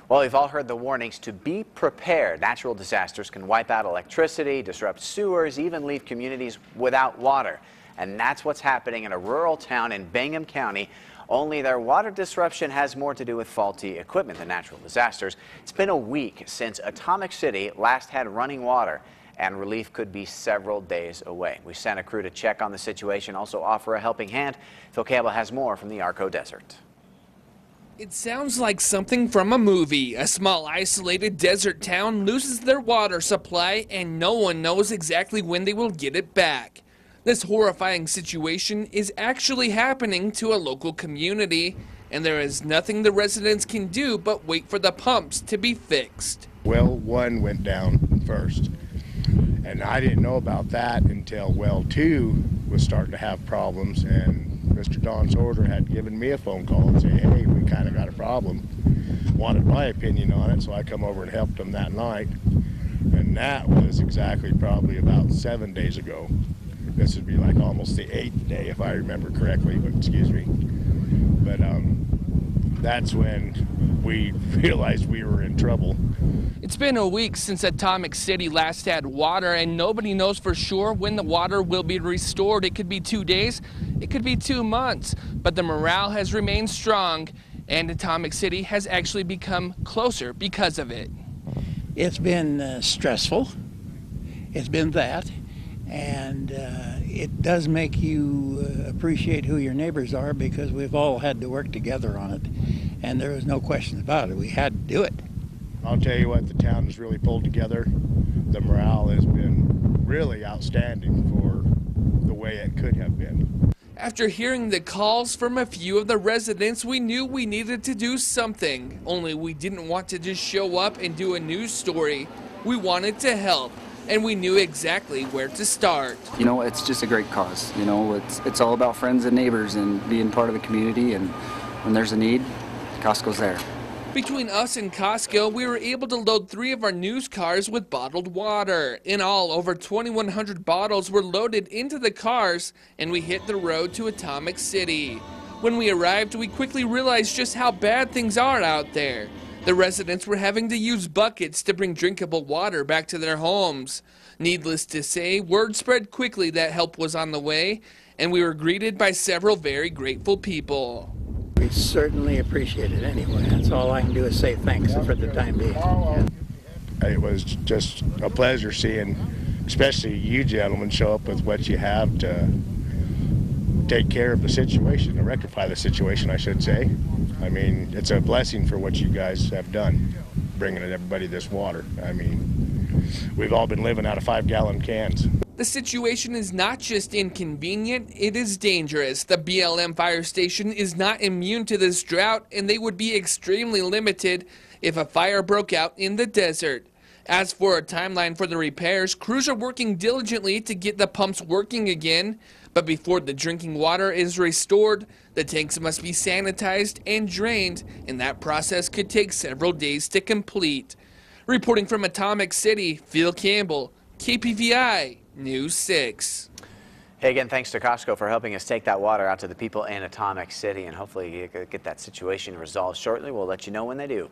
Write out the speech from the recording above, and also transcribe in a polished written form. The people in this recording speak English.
Well, we've all heard the warnings to be prepared. Natural disasters can wipe out electricity, disrupt sewers, even leave communities without water. And that's what's happening in a rural town in Bingham County. Only their water disruption has more to do with faulty equipment than natural disasters. It's been a week since Atomic City last had running water, and relief could be several days away. We sent a crew to check on the situation, also offer a helping hand. Phil Campbell has more from the Arco Desert. It sounds like something from a movie. A small isolated desert town loses their water supply and no one knows exactly when they will get it back. This horrifying situation is actually happening to a local community, and there is nothing the residents can do but wait for the pumps to be fixed. Well 1 went down first, and I didn't know about that until well 2 was starting to have problems, and Mr. Don Sorter had given me a phone call and said, hey, we kind of got a problem. Wanted my opinion on it, so I come over and helped him that night. And that was exactly probably about 7 days ago. This would be like almost the 8th day, if I remember correctly, but excuse me. But that's when we realized we were in trouble. It's been a week since Atomic City last had water, and nobody knows for sure when the water will be restored. It could be 2 days, it could be 2 months, but the morale has remained strong, and Atomic City has actually become closer because of it. It's been stressful. It's been that, and it does make you appreciate who your neighbors are, because we've all had to work together on it, and there was no question about it. We had to do it. I'll tell you what, the town has really pulled together. The morale has been really outstanding for the way it could have been. After hearing the calls from a few of the residents, we knew we needed to do something. Only we didn't want to just show up and do a news story. We wanted to help, and we knew exactly where to start. You know, it's just a great cause. You know, it's all about friends and neighbors and being part of the community, and when there's a need, Costco's there. Between us and Costco, we were able to load 3 of our news cars with bottled water. In all, over 2,100 bottles were loaded into the cars, and we hit the road to Atomic City. When we arrived, we quickly realized just how bad things are out there. The residents were having to use buckets to bring drinkable water back to their homes. Needless to say, word spread quickly that help was on the way, and we were greeted by several very grateful people. We certainly appreciate it anyway. That's all I can do is say thanks for the time being. It was just a pleasure seeing, especially you gentlemen, show up with what you have to take care of the situation, or rectify the situation, I should say. I mean, it's a blessing for what you guys have done, bringing everybody this water. I mean, we've all been living out of 5-gallon cans. The situation is not just inconvenient, it is dangerous. The BLM fire station is not immune to this drought, and they would be extremely limited if a fire broke out in the desert. As for a timeline for the repairs, crews are working diligently to get the pumps working again. But before the drinking water is restored, the tanks must be sanitized and drained, and that process could take several days to complete. Reporting from Atomic City, Phil Campbell, KPVI News 6. Hey, again, thanks to Costco for helping us take that water out to the people in Atomic City, and hopefully you get that situation resolved shortly. We'll let you know when they do.